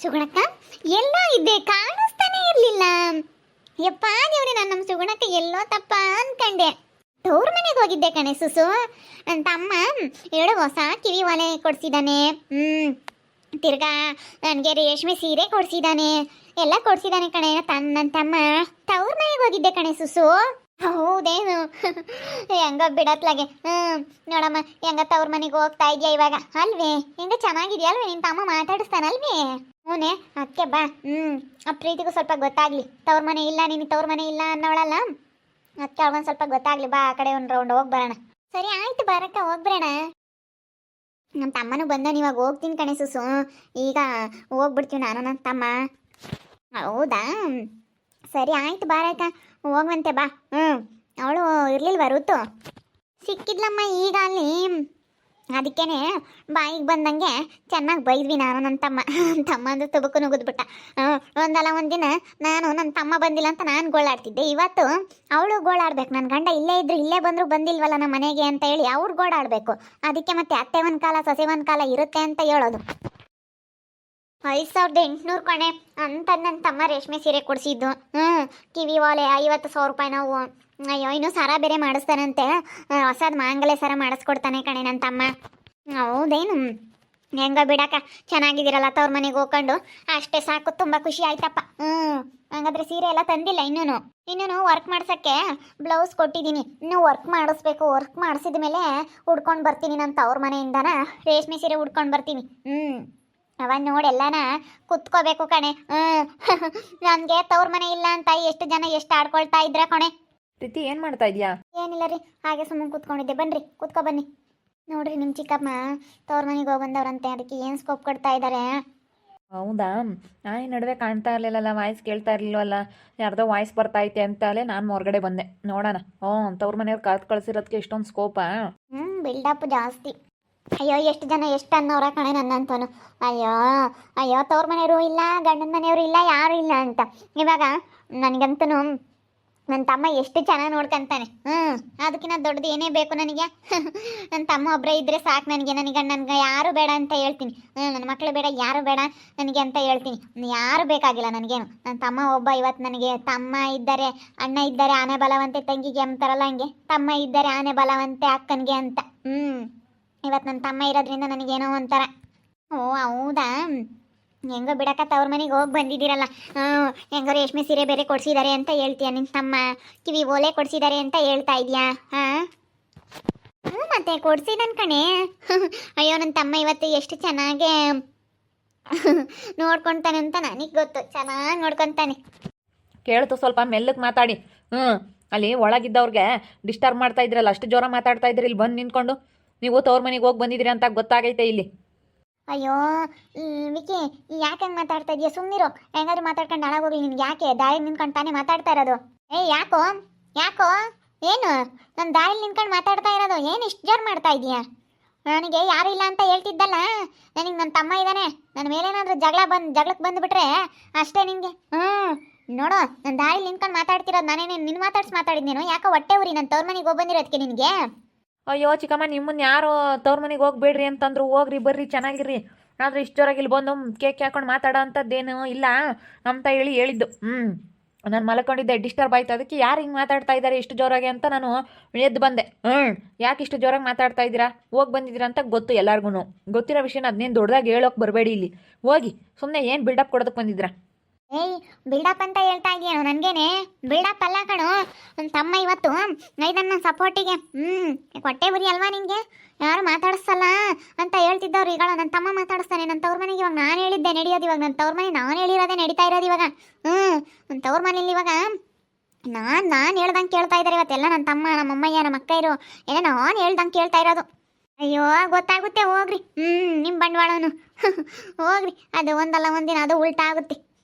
ಸುಗುಣಕ್ಕ ಎಲ್ಲ ಇದ್ದೆ ಕಾಣಿಸ್ತಾನೆ ಇರ್ಲಿಲ್ಲ. ಯಪ್ಪ ದೇವ್ರೆ, ನಾನು ನಮ್ಮ ಸುಗುಣಕ್ಕ ಎಲ್ಲೋ ತಪ್ಪ ಅನ್ಕಂಡೆ. ತವ್ರ ಮನೆಗೆ ಹೋಗಿದ್ದೆ ಕಣೆ ಸುಸು. ನನ್ನ ತಮ್ಮ ಎರಡು ಹೊಸ ಕಿವಿ ಒಲೆ ಕೊಡ್ಸಿದಾನೆ. ತಿರ್ಗಾ ನನಗೆ ರೇಷ್ಮೆ ಸೀರೆ ಕೊಡ್ಸಿದಾನೆ, ಎಲ್ಲ ಕೊಡ್ಸಿದಾನೆ ಕಣೆ. ನನ್ನ ತಮ್ಮ ತವ್ರ ಮನೆಗೆ ಹೋಗಿದ್ದೆ ಕಣೆ ಸುಸು. ಹೌದೇನು? ಹೆಂಗ ಬಿಡತ್ಲಾಗೆ. ನೋಡಮ್ಮ, ಹೆಂಗ ತವ್ರ ಮನೆಗೆ ಹೋಗ್ತಾ ಇದೆಯಾ ಇವಾಗ ಅಲ್ವೇ? ಹೆಂಗ ಚೆನ್ನಾಗಿದ್ಯಾ ಅಲ್ವೇ? ನಿನ್ನ ತಮ್ಮ ಮಾತಾಡಿಸ್ತಾನಲ್ವೇ? ಹೂನೆ, ಅದಕ್ಕೆ ಬಾ. ಆ ಪ್ರೀತಿಗೂ ಸ್ವಲ್ಪ ಗೊತ್ತಾಗ್ಲಿ. ತವ್ರ ಮನೆ ಇಲ್ಲ, ನೀನು ತವ್ರ ಮನೆ ಇಲ್ಲ ಅನ್ನೋಳಲ್ಲ, ಅದಕ್ಕೆ ಅವಗೊಂದು ಸ್ವಲ್ಪ ಗೊತ್ತಾಗ್ಲಿ. ಬಾ, ಆ ಕಡೆ ಒಂದು ರೌಂಡ್ ಹೋಗಿ ಬರೋಣ. ಸರಿ ಆಯ್ತು, ಬರಕ್ಕ ಹೋಗ್ಬರೋಣ. ನಮ್ಮ ತಮ್ಮನೂ ಬಂದನು, ಇವಾಗ ಹೋಗ್ತೀನಿ ಕಣೆ ಸುಸು. ಈಗ ಹೋಗ್ಬಿಡ್ತೀವಿ ನಾನು ನನ್ನ ತಮ್ಮ. ಹೌದಾ, ಸರಿ ಆಯ್ತು ಬಾರಕ್ಕ, ಹೋಗುವಂತೆ ಬಾ. ಅವಳು ಇರ್ಲಿಲ್ವಾ ಋತು? ಸಿಕ್ಕಿದ್ಲಮ್ಮ ಈಗ ಅಲ್ಲಿ. ಅದಕ್ಕೇನೆ ಬಾಯಿಗೆ ಬಂದಂಗೆ ಚೆನ್ನಾಗಿ ಬೈದ್ವಿ ನಾನು ನನ್ನ ತಮ್ಮ ಅಂದ್ರೆ ತುಬಕು ನುಗ್ಗಿದ್ಬಿಟ್ಟ. ಒಂದಲ್ಲ ಒಂದಿನ ನಾನು ನನ್ನ ತಮ್ಮ ಬಂದಿಲ್ಲ ಅಂತ ನಾನು ಗೋಳಾಡ್ತಿದ್ದೆ. ಇವತ್ತು ಅವಳು ಗೋಳಾಡ್ಬೇಕು. ನನ್ನ ಗಂಡ ಇಲ್ಲೇ ಇದ್ರು ಇಲ್ಲೇ ಬಂದರೂ ಬಂದಿಲ್ವಲ್ಲ ನಮ್ಮ ಮನೆಗೆ ಅಂತ ಹೇಳಿ ಅವ್ರು ಗೋಳಾಡಬೇಕು. ಅದಕ್ಕೆ ಮತ್ತೆ ಅತ್ತೆ ಒಂದು ಕಾಲ ಸೊಸೆ ಒಂದು ಕಾಲ ಇರುತ್ತೆ ಅಂತ ಹೇಳೋದು. 5800 ಕಣೆ ಅಂತ ನನ್ನ ತಮ್ಮ ರೇಷ್ಮೆ ಸೀರೆ ಕೊಡಿಸಿದ್ದು. ಕಿವಿ ವಾಲೆ 50,000 ರೂಪಾಯಿ ನಾವು. ಅಯ್ಯೋ, ಇನ್ನೂ ಸರ ಬೇರೆ ಮಾಡಿಸ್ತಾನಂತೆ. ಹೊಸದು ಮಾಂಗಲ್ಯ ಸರ ಮಾಡಿಸ್ಕೊಡ್ತಾನೆ ಕಣೆ ನನ್ನ ತಮ್ಮ. ಹೌದೇನು? ಹೆಂಗ ಬಿಡಕ್ಕ, ಚೆನ್ನಾಗಿದ್ದೀರಲ್ಲ ತವ್ರ ಮನೆಗೆ ಹೋಗ್ಕೊಂಡು. ಅಷ್ಟೇ ಸಾಕು, ತುಂಬ ಖುಷಿ ಆಯ್ತಪ್ಪ. ಹಂಗಾದ್ರೆ ಸೀರೆ ಎಲ್ಲ ತಂದಿಲ್ಲ ಇನ್ನೂ ವರ್ಕ್ ಮಾಡ್ಸೋಕ್ಕೆ ಬ್ಲೌಸ್ ಕೊಟ್ಟಿದ್ದೀನಿ. ಇನ್ನೂ ವರ್ಕ್ ಮಾಡಿಸ್ಬೇಕು. ವರ್ಕ್ ಮಾಡಿಸಿದ ಮೇಲೆ ಉಡ್ಕೊಂಡು ಬರ್ತೀನಿ ನನ್ನ ತವ್ರ ಮನೆಯಿಂದನ ರೇಷ್ಮೆ ಸೀರೆ ಉಡ್ಕೊಂಡು ಬರ್ತೀನಿ. ಅವನ್ ನೋಡಿ ಎಲ್ಲಾನ ಕುತ್ಕೋಬೇಕು ಕಣೆ. ನನಗೆ ತವ್ರ ಮನೆ ಇಲ್ಲ ಅಂತ ಎಷ್ಟು ಜನ ಎಷ್ಟು ಆಡ್ಕೊಳ್ತಾ ಇದ್ರ ಕಣೆ. ಪ್ರೀತಿ, ಏನು ಮಾಡ್ತಾ ಇದೀಯಾ? ಏನಿಲ್ಲ ರೀ, ಹಾಗೆ ಸುಮ್ಮನೆ ಕೂತ್ಕೊಂಡಿದ್ದೆ. ಬನ್ರಿ ಕೂತ್ಕೊ ಬನ್ನಿ. ನೋಡ್ರಿ, ನಿಮ್ಮ ಚಿಕ್ಕಮ್ಮ ತವ್ರ ಮನೆಗೆ ಹೋಗ್ಬಂದವ್ರಂತೆ, ಅದಕ್ಕೆ ಏನು ಸ್ಕೋಪ್ ಕೊಡ್ತಾ ಇದ್ದಾರೆ. ಹೌದಾ? ನಾನು ಈ ನಡುವೆ ಕಾಣ್ತಾ ಇರಲಿಲ್ಲಲ್ಲ, ವಾಯ್ಸ್ ಕೇಳ್ತಾ ಇರಲಿಲ್ವಲ್ಲ, ಯಾರ್ದೋ ವಾಯ್ಸ್ ಬರ್ತಾ ಐತೆ ಅಂತಲೇ ನಾನು ಹೊರಗಡೆ ಬಂದೆ. ನೋಡೋಣ. ತವ್ರ ಮನೆಯವ್ರು ಕಳ್ಸಿರೋದಕ್ಕೆ ಇಷ್ಟೊಂದು ಸ್ಕೋಪಾ? ಬಿಲ್ಡಪ್ ಜಾಸ್ತಿ. ಅಯ್ಯೋ, ಎಷ್ಟು ಜನ ಎಷ್ಟು ಅನ್ನೋರ ಕಣೆ ನನ್ನಂತನು. ಅಯ್ಯೋ ತವ್ರ ಮನೆಯವರು ಇಲ್ಲ, ಗಂಡನ ಮನೆಯವರು ಇಲ್ಲ, ಯಾರು ಇಲ್ಲ ಅಂತ. ಇವಾಗ ನನಗಂತೂ ನನ್ನ ತಮ್ಮ ಎಷ್ಟು ಚೆನ್ನಾಗಿ ನೋಡ್ಕೊಂತಾನೆ. ಅದಕ್ಕಿಂತ ದೊಡ್ಡದು ಏನೇ ಬೇಕು ನನಗೆ? ನನ್ನ ತಮ್ಮ ಒಬ್ಬರೇ ಇದ್ದರೆ ಸಾಕು ನನಗೆ. ನನಗೆ ಯಾರು ಬೇಡ ಅಂತ ಹೇಳ್ತೀನಿ. ನನ್ನ ಮಕ್ಕಳು ಬೇಡ, ಯಾರು ಬೇಡ ನನಗೆ ಅಂತ ಹೇಳ್ತೀನಿ. ಯಾರು ಬೇಕಾಗಿಲ್ಲ ನನಗೇನು. ನನ್ನ ತಮ್ಮ ಒಬ್ಬ. ಇವತ್ತು ನನಗೆ ತಮ್ಮ ಇದ್ದರೆ ಅಣ್ಣ ಇದ್ದರೆ ಆನೆ ಬಲವಂತೆ ತಂಗಿಗೆ ಅಂತಾರಲ್ಲ, ಹಂಗೆ ತಮ್ಮ ಇದ್ದರೆ ಆನೆ ಬಲವಂತೆ ಅಕ್ಕನಿಗೆ ಅಂತ. ಇವತ್ತು ನನ್ನ ತಮ್ಮ ಇರೋದ್ರಿಂದ ನನಗೇನೋ ಒಂಥರ. ಓ ಹೌದಾ? ಹೆಂಗೋ ಬಿಡಕ್ಕ, ತವ್ರ ಮನೆಗೆ ಹೋಗಿ ಬಂದಿದ್ದೀರಲ್ಲ. ಹೆಂಗೋ ರೇಷ್ಮೆ ಸೀರೆ ಬೇರೆ ಕೊಡ್ಸಿದ್ದಾರೆ ಅಂತ ಹೇಳ್ತೀಯ. ನಿನ್ನ ತಮ್ಮ ಕಿವಿ ಓಲೆ ಕೊಡ್ಸಿದ್ದಾರೆ ಅಂತ ಹೇಳ್ತಾ ಇದೆಯಾ? ಮತ್ತೆ ಕೊಡ್ಸಿದನ್ ಕಣೆ. ಅಯ್ಯೋ, ನನ್ನ ತಮ್ಮ ಇವತ್ತು ಎಷ್ಟು ಚೆನ್ನಾಗೆ ನೋಡ್ಕೊತಾನೆ ಅಂತ ನನಗೆ ಗೊತ್ತು. ಚೆನ್ನಾಗಿ ನೋಡ್ಕೊತಾನೆ. ಕೇಳ್ತು, ಸ್ವಲ್ಪ ಮೆಲ್ಲಕ್ಕೆ ಮಾತಾಡಿ. ಅಲ್ಲಿ ಒಳಗಿದ್ದವ್ರಿಗೆ ಡಿಸ್ಟರ್ಬ್ ಮಾಡ್ತಾ ಇದ್ರಲ್ಲ, ಅಷ್ಟು ಜೋರ ಮಾತಾಡ್ತಾ ಇದ್ರಿ. ಇಲ್ಲಿ ಬಂದು ನಿಂತ್ಕೊಂಡು ನೀವು ತವ್ರ ಮನೆಗೆ ಹೋಗಿ ಬಂದಿದ್ದೀರಿ ಅಂತ ಗೊತ್ತಾಗೈತೆ ಇಲ್ಲಿ. ಅಯ್ಯೋ ವಿಕಿ, ಯಾಕೆ ಹಂಗೆ ಮಾತಾಡ್ತಾ ಇದೀಯ? ಸುಮ್ಮನಿರು. ಹೆಂಗಾದ್ರೂ ಮಾತಾಡ್ಕೊಂಡು ಹಾಳಾಗೋಗ್ಲಿ. ನಿನ್ಗೆ ಯಾಕೆ ದಾರಿ ನಿಂತ್ಕೊಂಡು ತಾನೇ ಮಾತಾಡ್ತಾ ಇರೋದು? ಯಾಕೋ ಏನು ನನ್ನ ದಾರಿಲಿ ನಿಂತ್ಕೊಂಡು ಮಾತಾಡ್ತಾ ಇರೋದು? ಏನು ಇಷ್ಟು ಜೋರು ಮಾಡ್ತಾ ಇದೀಯಾ? ನನಗೆ ಯಾರು ಇಲ್ಲ ಅಂತ ಹೇಳ್ತಿದ್ದಲ್ಲ, ನನಗೆ ನನ್ನ ತಮ್ಮ ಇದ್ದಾನೆ. ನನ್ನ ಮೇಲೇನಾದ್ರೂ ಜಗಳಕ್ಕೆ ಬಂದುಬಿಟ್ರೆ ಅಷ್ಟೇ ನಿನಗೆ. ನೋಡು, ನನ್ನ ದಾರಿಲಿ ನಿಂತ್ಕೊಂಡು ಮಾತಾಡ್ತಿರೋದು ನಾನೇನು ನಿನ್ನ ಮಾತಾಡಿದ್ನೇನು? ಯಾಕೋ ಹೊಟ್ಟೆ ಉರಿ ನನ್ನ ತವ್ರ ಮನೆಗೆ ಹೋಗಿ ಬಂದಿರೋದಕ್ಕೆ ನಿನಗೆ. ಅಯ್ಯೋ ಚಿಕ್ಕಮ್ಮ, ನಿಮ್ಮನ್ನ ಯಾರು ತವ್ರ ಮನೆಗೆ ಹೋಗ್ಬೇಡ್ರಿ ಅಂತಂದ್ರು. ಹೋಗ್ರಿ, ಬರ್ರಿ, ಚೆನ್ನಾಗಿರ್ರಿ. ಆದರೆ ಇಷ್ಟು ಜೋರಾಗಿ ಇಲ್ಲಿ ಬಂದು ಕೇಕ್ ಹಾಕೊಂಡು ಮಾತಾಡೋ ಅಂಥದ್ದೇನು ಇಲ್ಲ ಅಂತ ಹೇಳಿದ್ದು. ನಾನು ಮಲ್ಕೊಂಡಿದ್ದೆ, ಡಿಸ್ಟರ್ಬ್ ಆಯ್ತು. ಅದಕ್ಕೆ ಯಾರು ಹಿಂಗೆ ಮಾತಾಡ್ತಾ ಇದ್ದಾರೆ ಇಷ್ಟು ಜೋರಾಗಿ ಅಂತ ನಾನು ಎದ್ದು ಬಂದೆ. ಯಾಕೆ ಇಷ್ಟು ಜೋರಾಗಿ ಮಾತಾಡ್ತಾ ಇದ್ದೀರಾ? ಹೋಗಿ ಬಂದಿದ್ದೀರಾ ಅಂತ ಗೊತ್ತು ಎಲ್ಲರಿಗೂ. ಗೊತ್ತಿರೋ ವಿಷಯನ ಅದನ್ನೇನು ದೊಡ್ಡದಾಗಿ ಹೇಳೋಕೆ ಬರಬೇಡಿ. ಇಲ್ಲಿ ಹೋಗಿ ಸುಮ್ಮನೆ ಏನು ಬಿಲ್ಡಪ್ ಕೊಡೋದಕ್ಕೆ ಬಂದಿದ್ದೀರಾ? ಬಿಲ್ಡಪ್ ಅಂತ ಹೇಳ್ತಾ ಇದೆಯೇನು? ನನಗೇನೆ ಬಿಲ್ಡಪ್ ಅಲ್ಲ ಕಣೋ. ನನ್ನ ತಮ್ಮ ಇವತ್ತು ನನ್ನ ಸಪೋರ್ಟಿಗೆ ಹೊಟ್ಟೆ ಉರಿ ಅಲ್ವಾ ನಿನಗೆ? ಯಾರು ಮಾತಾಡಿಸಲ್ಲ ಅಂತ ಹೇಳ್ತಿದ್ದವ್ರು ಈಗ ನನ್ನ ತಮ್ಮ ಮಾತಾಡಿಸ್ತಾನೆ. ನನ್ನ ತವ್ರ ಮನೆಗೆ ಇವಾಗ ನಾನು ಹೇಳಿದ್ದೆ ನಡೆಯೋದು. ಇವಾಗ ನನ್ನ ತವ್ರ ಮನೆ ನಾನು ಹೇಳಿರೋದೇ ನಡೀತಾ ಇರೋದು ಇವಾಗ. ನನ್ನ ತವ್ರ ಮನೇಲಿ ಇವಾಗ ನಾನು ಹೇಳ್ದಂಗೆ ಕೇಳ್ತಾ ಇದ್ದಾರೆ ಇವತ್ತೆಲ್ಲ. ನನ್ನ ತಮ್ಮ, ನಮ್ಮ ಅಮ್ಮಯ್ಯ, ನಮ್ಮ ಅಕ್ಕ ಇರೋ ಏನೋ ನಾನು ಹೇಳ್ದಂಗೆ ಕೇಳ್ತಾ ಇರೋದು. ಅಯ್ಯೋ ಗೊತ್ತಾಗುತ್ತೆ, ಹೋಗ್ರಿ. ನಿಮ್ಮ ಬಂಡವಾಳನು ಹೋಗ್ರಿ. ಅದು ಒಂದಲ್ಲ ಒಂದಿನ ಅದು ಉಲ್ಟಾ ಆಗುತ್ತೆ.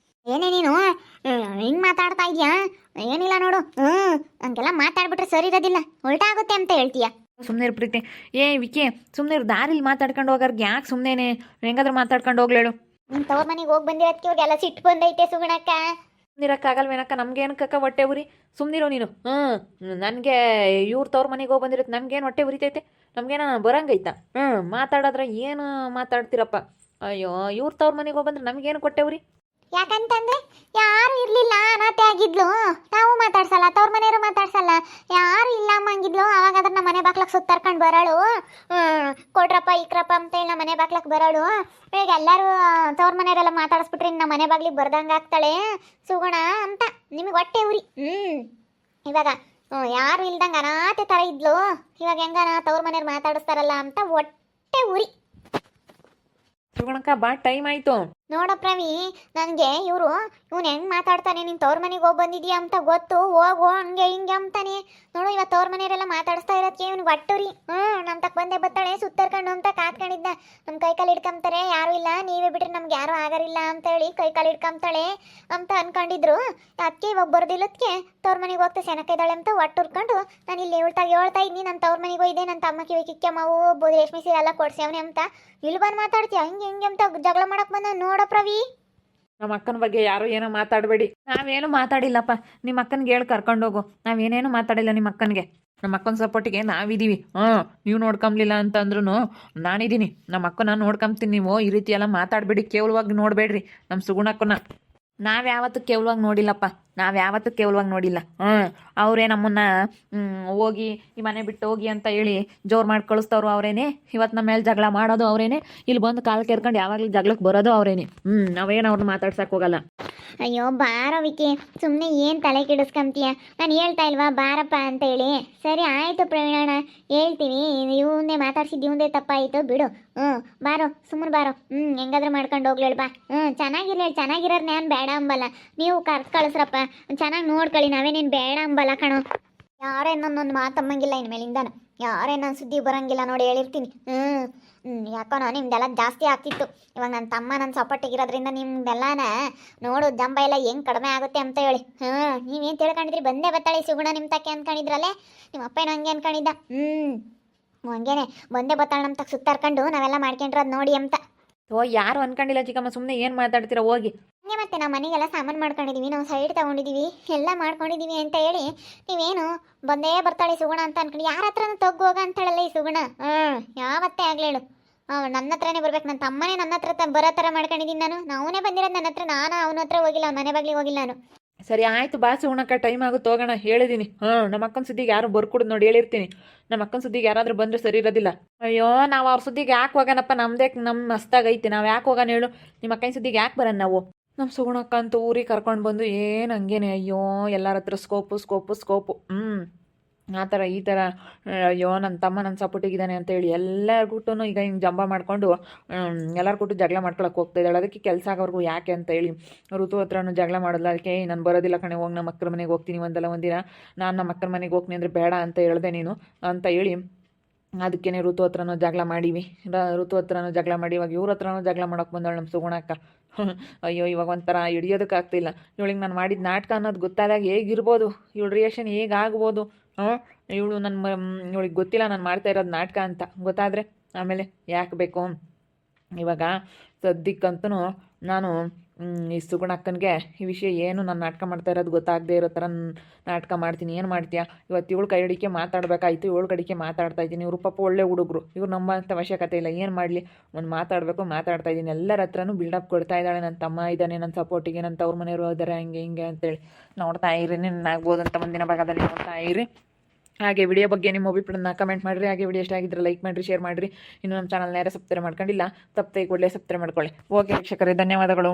ಏನೇ ನೀನು ಹಿಂಗೆ ಮಾತಾಡ್ತಾ ಇದೆಯಾ? ಏನಿಲ್ಲ ನೋಡು, ಹಂಗೆಲ್ಲ ಮಾತಾಡ್ಬಿಟ್ರೆ ಸರಿ ಇರೋದಿಲ್ಲ, ಉಲ್ಟಾ ಆಗುತ್ತೆ ಅಂತ ಹೇಳ್ತೀಯ. ಸುಮ್ಮನೆ ಪ್ರೀತಿ. ವಿಕಿ, ಸುಮ್ಮನೆ ದಾರಿಲಿ ಮಾತಾಡ್ಕೊಂಡು ಹೋಗೋರ್ಗೆ ಯಾಕೆ ಸುಮ್ಮನೆ ಹೆಂಗಾದ್ರೂ ಮಾತಾಡ್ಕೊಂಡು ಹೋಗ್ಲೇಳು. ನಿನ್ನ ತವ್ರ ಮನೆಗೆ ಹೋಗಿ ಬಂದಿರೋದಕ್ಕೆ ಇವಾಗೆಲ್ಲ ಸಿಟ್ಟು ಬಂದೈತೆ ಸುಗುಣಕ್ಕ. ಸುಮ್ಮನಿರಕ್ಕಾಗಲ್ವೇನಕ್ಕ? ನಮ್ಗೇನಕ್ಕ ಹೊಟ್ಟೆ ಉರಿ? ಸುಮ್ಮನಿರೋ ನೀನು. ನನಗೆ ಇವ್ರ ತವ್ರ ಮನೆಗೆ ಹೋಗಿ ಬಂದಿರತ್ತೆ, ನಮ್ಗೇನು ಹೊಟ್ಟೆ ಉರಿತೈತೆ? ನಮ್ಗೇನ ಬರಂಗೈತಾ? ಮಾತಾಡೋದ್ರೆ ಏನು ಮಾತಾಡ್ತೀರಪ್ಪ? ಅಯ್ಯೋ ಇವ್ರ ತವ್ರ ಮನೆಗೆ ಹೋಗಿ ಬಂದ್ರೆ ನಮಗೇನು ಕೊಟ್ಟೆವ್ರಿ? ಯಾಕಂತಂದ್ರೆ ಯಾರು ಇರ್ಲಿಲ್ಲ ಅನಾಥೆ ಆಗಿದ್ಲು, ನಾವು ಮಾತಾಡ್ಸಲ್ಲ, ತವ್ರ ಮನೆಯವರು ಮಾತಾಡ್ಸಲ್ಲ, ಯಾರು ಇಲ್ಲ ಅಮ್ಮಂಗಿದ್ಲು. ಅವಾಗ ಅದ್ರ ನಮ್ಮ ಮನೆ ಬಾಕ್ಲಕ್ ಸುತ್ತರ್ಕೊಂಡು ಬರೋಳು, ಕೊಡ್ರಪ್ಪ ಇಕ್ರಪ್ಪ ಅಂತೇಳಿ ನಮ್ಮ ಮನೆ ಬಾಕ್ಲಕ್ ಬರೋಳು. ಈಗ ಎಲ್ಲರೂ ತವ್ರ ಮನೆಯವರೆಲ್ಲ ಮಾತಾಡಿಸ್ಬಿಟ್ರಿ ನಮ್ಮ ಮನೆ ಬಾಗ್ಲಿಗೆ ಬರ್ದಂಗೆ ಆಗ್ತಾಳೆ ಸುಗುಣ ಅಂತ ನಿಮಗೆ ಹೊಟ್ಟೆ ಉರಿ. ಇವಾಗ ಯಾರು ಇಲ್ದಂಗೆ ಅನಾಥೆ ಥರ ಇದ್ಲು, ಇವಾಗ ಹೆಂಗನ ತವ್ರ ಮನೆಯವ್ರು ಮಾತಾಡಿಸ್ತಾರಲ್ಲ ಅಂತ ಹೊಟ್ಟೆ ಉರಿ. ಸುಗುಣಕ್ಕ ಬಾ ಟೈಮ್ ಆಯಿತು. ನೋಡ ಪ್ರವಿ, ನನಗೆ ಇವ್ನು ಹೆಂಗ್ ಮಾತಾಡ್ತಾನೆ, ನೀನು ತವ್ರ ಮನೆಗೆ ಹೋಗಿ ಬಂದಿದ್ಯಾ ಅಂತ ಗೊತ್ತು, ಹೋಗು ಹಂಗೆ ಹಿಂಗೆ ಅಂತಾನೆ. ನೋಡು ಇವತ್ತು ತವ್ರ ಮನೆಯವರೆಲ್ಲ ಮಾತಾಡಿಸ್ತಾ ಇರೋದಕ್ಕೆ ಇವ್ನಿಗೆ ಒಟ್ಟುರಿ. ನಮ್ಮ ತಕ್ಕ ಬಂದೇ ಬತ್ತಾಳೆ ಸುತ್ತರ್ಕೊಂಡು ಅಂತ ಕಾತ್ಕೊಂಡಿದ್ದ. ನಮ್ಮ ಕೈಕಾಲು ಹಿಡ್ಕೊಂತಾರೆ, ಯಾರು ಇಲ್ಲ ನೀವೇ ಬಿಟ್ರೆ ನಮ್ಗೆ ಯಾರು ಆಗರಿಲ್ಲ ಅಂತ ಹೇಳಿ ಕೈಕಾಲು ಹಿಡ್ಕೊಂತಾಳೆ ಅಂತ ಅನ್ಕೊಂಡಿದ್ರು. ಅದಕ್ಕೆ ಇವಾಗ ಬರೋದಿಲ್ಲದಕ್ಕೆ ತವ್ರ ಮನೆಗೆ ಹೋಗ್ತಾ ಸೆನಕೈದಾಳೆ ಅಂತ ಒಟ್ಟುರ್ಕೊಂಡು ನಾನು ಇಲ್ಲಿ ಹೇಳ್ತಾ ಇದ್ದೀನಿ, ನನ್ನ ತವ್ರ ಮನೆಗೆ ಹೋಯ್ದೆ, ನನ್ನ ತಮ್ಮ ಕಿವಿ ಮಾವು ರೇಷ್ಮೆ ಸೀರೆ ಎಲ್ಲ ಕೊಡ್ಸ್ಯಾವನೆ ಅಂತ. ಇಲ್ಲಿ ಬಂದು ಮಾತಾಡ್ತೀಯ ಹಿಂಗೆ ಹಿಂಗೆ ಅಂತ ಜಗಳ ಮಾಡಕ್ ಬಂದ. ನೋಡ ಪ್ರವಿ, ನಮ್ಮ ಅಕ್ಕನ ಬಗ್ಗೆ ಯಾರು ಏನೋ ಮಾತಾಡಬೇಡಿ. ನಾವೇನು ಮಾತಾಡಿಲ್ಲಪ್ಪ, ನಿಮ್ಮ ಅಕ್ಕನಿಗೆ ಹೇಳಿ ಕರ್ಕೊಂಡೋಗು. ನಾವೇನೇನು ಮಾತಾಡಿಲ್ಲ ನಿಮ್ಮ ಅಕ್ಕನಿಗೆ. ನಮ್ಮ ಅಕ್ಕನ ಸಪೋರ್ಟಿಗೆ ನಾವಿದ್ದೀವಿ. ನೀವು ನೋಡ್ಕೊಂಬ್ಲಿಲ್ಲ ಅಂತಂದ್ರೂ ನಾನಿದ್ದೀನಿ, ನಮ್ಮ ಅಕ್ಕನ ನೋಡ್ಕೊಂತೀನಿ. ನೀವು ಈ ರೀತಿ ಎಲ್ಲ ಮಾತಾಡಬೇಡಿ, ಕೇವಲವಾಗಿ ನೋಡಬೇಡ್ರಿ ನಮ್ಮ ಸುಗುಣಕ್ಕನ. ನಾವ್ಯಾವತ್ತೂ ಕೇವಲವಾಗಿ ನೋಡಿಲ್ಲಪ್ಪ, ನಾವ್ಯಾವತ್ತೂ ಕೇವಲವಾಗಿ ನೋಡಿಲ್ಲ. ಅವರೇ ನಮ್ಮನ್ನ ಹೋಗಿ ಈ ಮನೆ ಬಿಟ್ಟು ಹೋಗಿ ಅಂತ ಹೇಳಿ ಜೋರು ಮಾಡಿ ಕಳಿಸ್ತವ್ರು ಅವರೇನೆ. ಇವತ್ತು ನಮ್ಮ ಮೇಲೆ ಜಗಳ ಮಾಡೋದು ಅವರೇನೆ, ಇಲ್ಲಿ ಬಂದು ಕಾಲು ಕೆರ್ಕೊಂಡು ಯಾವಾಗಲೂ ಜಗಳಕ್ಕೆ ಬರೋದು ಅವರೇನೆ. ನಾವೇನು ಅವ್ರನ್ನ ಮಾತಾಡ್ಸಕ್ಕೆ ಹೋಗಲ್ಲ. ಅಯ್ಯೋ ಬಾರೋ ವಿಕಿ, ಸುಮ್ಮನೆ ಏನು ತಲೆ ಕೆಡಿಸ್ಕೊಂತೀಯ? ನಾನು ಹೇಳ್ತಾ ಇಲ್ವಾ ಬಾರಪ್ಪ ಅಂತ ಹೇಳಿ. ಸರಿ ಆಯಿತು ಪ್ರವೀಣಣ್ಣ, ಹೇಳ್ತೀನಿ. ಇವನ್ನೇ ಮಾತಾಡ್ಸಿದ್ದು ಇವಂದೇ ತಪ್ಪಾಯಿತು ಬಿಡು. ಬಾರೋ ಸುಮ್ಮನೆ ಬಾರೋ. ಹೆಂಗಾದ್ರೂ ಮಾಡ್ಕೊಂಡು ಹೋಗ್ಲೇಳು ಬಾ. ಚೆನ್ನಾಗಿರೋರು ನಾನು ಬೇಡ ಅಂಬಲ್ಲ, ನೀವು ಕಳಿಸ್ರಪ್ಪ, ಚೆನ್ನಾಗಿ ನೋಡ್ಕೊಳ್ಳಿ, ನಾವೇನೇನು ಬೇಡ ಅಂಬಲ್ಲ ಕಣೋ. ಯಾರೇನೊಂದೊಂದು ಮಾತಮ್ಮಂಗಿಲ್ಲ ಇನ್ಮೇಲಿಂದಾನು, ಯಾರೇನೋ ಸುದ್ದಿ ಬರೋಂಗಿಲ್ಲ ನೋಡಿ ಹೇಳಿರ್ತೀನಿ. ಯಾಕೋ ನಿಮ್ದೆಲ್ಲ ಜಾಸ್ತಿ ಆಗ್ತಿತ್ತು. ಇವಾಗ ನನ್ನ ತಮ್ಮ ನನ್ನ ಸಪೋರ್ಟಿಗಿರೋದ್ರಿಂದ ನಿಮ್ದೆಲ್ಲನ ನೋಡು ಜಂಬ ಎಲ್ಲ ಹೆಂಗೆ ಕಡಿಮೆ ಆಗುತ್ತೆ ಅಂತ ಹೇಳಿ. ನೀವೇನು ತಿಳ್ಕೊಂಡಿದ್ರಿ? ಬಂದೇ ಬತ್ತಾಳೆ ಸುಗುಣ ನಿಮ್ಮ ತಕ್ಕೆ ಅನ್ಕೊಂಡಿದ್ರಲ್ಲೇ, ನಿಮ್ಮ ಅಪ್ಪ ಏನೋ ಹಂಗೆ ಅನ್ಕೊಂಡಿದ್ದ. ಹಂಗೇನೆ ಬಂದೇ ಬತ್ತಾಳೆ ನಮ್ಮ ತಕ್ಕ ಸುತ್ತಾರ್ಕೊಂಡು ನಾವೆಲ್ಲ ಮಾಡ್ಕೊಂಡಿರೋದು ನೋಡಿ ಅಂತ. ಯಾರು ಅನ್ಕೊಂಡಿಲ್ಲ ಚಿಕ್ಕಮ್ಮ, ಸುಮ್ಮನೆ ಏನು ಮಾತಾಡ್ತೀರಾ ಹೋಗಿ. ಹಂಗೆ ಮತ್ತೆ ನಾವು ಮನೆಗೆಲ್ಲ ಸಾಮಾನು ಮಾಡ್ಕೊಂಡಿದ್ದೀವಿ, ನಾವು ಸೈಡ್ ತೊಗೊಂಡಿದ್ದೀವಿ, ಎಲ್ಲ ಮಾಡ್ಕೊಂಡಿದ್ದೀವಿ ಅಂತ ಹೇಳಿ ನೀವೇನು ಬಂದೇ ಬರ್ತಾಳೆ ಸುಗುಣ ಅಂತ ಅನ್ಕೊಂಡು ಯಾರ ಹತ್ರನೂ ಹೋಗ ಅಂತಾಳಲ್ಲ ಈ ಸುಗುಣ. ಯಾವತ್ತೇ ಆಗ್ಲೇಳು ನನ್ನ ಹತ್ರನೇ ಬರ್ಬೇಕು. ನನ್ನ ತಮ್ಮನೇ ನನ್ನ ಹತ್ರ ಬರೋ ಥರ ಮಾಡ್ಕೊಂಡಿದ್ದೀನಿ ನಾನು. ನಾವೇ ಬಂದಿರೋದು ನನ್ನ ಹತ್ರ, ನಾನು ಅವನ ಹತ್ರ ಹೋಗಿಲ್ಲ, ಅವ್ನ ಮನೆ ಬಾಗ್ಲಿಗೆ ಹೋಗಿಲ್ಲ ನಾನು. ಸರಿ ಆಯಿತು ಬಾ ಸುಗುಣಕ್ಕ, ಟೈಮ್ ಆಗುತ್ತೆ ಹೋಗೋಣ. ಹೇಳಿದ್ದೀನಿ. ನಮ್ಮ ಅಕ್ಕನ ಸುದ್ದಿಗೆ ಯಾರು ಬರ್ಕೊಡು ನೋಡಿ ಹೇಳಿರ್ತೀನಿ. ನಮ್ಮ ಅಕ್ಕನ ಸುದ್ದಿಗೆ ಯಾರಾದರೂ ಬಂದರೆ ಸರಿ ಇರೋದಿಲ್ಲ. ಅಯ್ಯೋ ನಾವು ಅವ್ರ ಸುದ್ದಿಗೆ ಯಾಕೆ ಹೋಗೋಣಪ್ಪ? ನಮ್ಮದೇ ನಮ್ಮ ಮಸ್ತಾಗೈತಿ, ನಾವು ಯಾಕೆ ಹೋಗೋಣ ಹೇಳು? ನಿಮ್ಮ ಅಕ್ಕನ ಸುದ್ದಿಗೆ ಯಾಕೆ ಬರೋಣ ನಾವು? ನಮ್ಮ ಸುಗುಣಕ್ಕ ಅಂತೂ ಊರಿಗೆ ಕರ್ಕೊಂಡು ಬಂದು ಏನು ಹಂಗೇನೆ. ಅಯ್ಯೋ ಎಲ್ಲರ ಹತ್ರ ಸ್ಕೋಪು ಆ ಥರ ಈ ಥರ. ಅಯ್ಯೋ ನನ್ನ ತಮ್ಮ ನನ್ನ ಸಪೋರ್ಟಿಗಿದ್ದಾನೆ ಅಂತೇಳಿ ಎಲ್ಲರಿಗೂ ಈಗ ಹಿಂಗೆ ಜಂಬ ಮಾಡಿಕೊಂಡು ಎಲ್ಲರಿಗೂ ಜಗಳ ಮಾಡ್ಕೊಳಕ್ಕೆ ಹೋಗ್ತಾ ಇದ್ದಾಳೆ. ಅದಕ್ಕೆ ಕೆಲಸ ಆಗೋರ್ಗು ಯಾಕೆ ಅಂತ ಹೇಳಿ ಋತು ಹತ್ರನೂ ಜಗಳ ಮಾಡೋಲ್ಲ. ಅದಕ್ಕೆ ನಾನು ಬರೋದಿಲ್ಲ ಕಣೆ, ಹೋಗಿ ನಮ್ಮ ಅಕ್ಕರ ಮನೆಗೆ ಹೋಗ್ತೀನಿ ಒಂದಿನ. ನಾನು ನಮ್ಮ ಅಕ್ಕರ ಮನೆಗೆ ಹೋಗ್ತೀನಿ ಅಂದರೆ ಬೇಡ ಅಂತ ಹೇಳಿದೆ ನೀನು ಅಂತ ಹೇಳಿ ಅದಕ್ಕೇ ಋತು ಹತ್ರನೂ ಜಗಳ ಮಾಡೀವಿ. ಇವಾಗ ಇವ್ರ ಹತ್ರನೂ ಜಗಳ ಮಾಡೋಕೆ ಬಂದವಳು ನಮ್ಮ ಸುಗುಣಕ್ಕ. ಅಯ್ಯೋ ಇವಾಗ ಒಂಥರ ಹಿಡಿಯೋದಕ್ಕಾಗ್ತಿಲ್ಲ. ಇವಳಿಗೆ ನಾನು ಮಾಡಿದ ನಾಟಕ ಅನ್ನೋದು ಗೊತ್ತಾದಾಗ ಹೇಗಿರ್ಬೋದು, ಇವಳ ರಿಯಾಕ್ಷನ್ ಹೇಗಾಗ್ಬೋದು? ಇವಳಿಗೆ ಗೊತ್ತಿಲ್ಲ ನಾನು ಮಾಡ್ತಾ ಇರೋದು ನಾಟಕ ಅಂತ. ಗೊತ್ತಾದರೆ ಆಮೇಲೆ ಯಾಕೆ ಬೇಕು? ಇವಾಗ ಸದ್ಯಕ್ಕಂತೂ ನಾನು ಈ ಸುಗುಣಕ್ಕನಿಗೆ ಈ ವಿಷಯ ಏನು ನಾನು ನಾಟಕ ಮಾಡ್ತಾ ಇರೋದು ಗೊತ್ತಾಗದೇ ಇರೋ ಥರ ನಾಟಕ ಮಾಡ್ತೀನಿ. ಏನು ಮಾಡ್ತೀಯಾ? ಇವತ್ತು ಇವಳು ಕೈ ಅಡಿಕೆ ಮಾತಾಡಬೇಕಾಯ್ತು, ಇವಳು ಕಡಿಕೆ ಮಾತಾಡ್ತಾ ಇದ್ದೀನಿ. ಇವರು ಪಾಪ ಒಳ್ಳೆ ಹುಡುಗರು, ಇವ್ರು ನಂಬಂಥ ಅವಶ್ಯಕತೆ ಇಲ್ಲ. ಏನು ಮಾಡಲಿ, ಒಂದು ಮಾತಾಡ್ತಾ ಇದ್ದೀನಿ. ಎಲ್ಲರ ಹತ್ರನೂ ಬಿಲ್ಡಪ್ ಕೊಡ್ತಾ ಇದ್ದಾಳೆ. ನನ್ನ ತಮ್ಮ ಇದ್ದಾನೆ ನನ್ನ ಸಪೋರ್ಟಿಗೆ, ನನ್ನ ತವ್ರ ಮನೆಯವರು ಇದ್ದಾರೆ, ಹಂಗೆ ಹಿಂಗೆ ಅಂತೇಳಿ. ನೋಡ್ತಾ ಇರಿ, ಆಗ್ಬೋದು ಅಂತ ಮುಂದಿನ ಭಾಗದಲ್ಲಿ ನೋಡ್ತಾ ಇರಿ. ಹಾಗೆ ವಿಡಿಯೋ ಬಗ್ಗೆ ನಿಮ್ಮ ಅಭಿಪ್ರಾಯನ ಕಮೆಂಟ್ ಮಾಡಿರಿ. ಹಾಗೆ ವಿಡಿಯೋ ಇಷ್ಟ ಆಗಿದ್ರೆ ಲೈಕ್ ಮಾಡಿರಿ, ಶೇರ್ ಮಾಡಿರಿ. ಇನ್ನು ನಮ್ಮ ಚಾನಲ್ನ ಯಾರು ಸಬ್ಸ್ಕ್ರೈಬ್ ಮಾಡ್ಕೊಂಡಿಲ್ಲ, ತಪ್ಪದೆ ಕೂಡಲೇ ಸಬ್ಸ್ಕ್ರೈಬ್ ಮಾಡ್ಕೊಳ್ಳಿ. ಓಕೆ ವೀಕ್ಷಕರೇ, ಧನ್ಯವಾದಗಳು.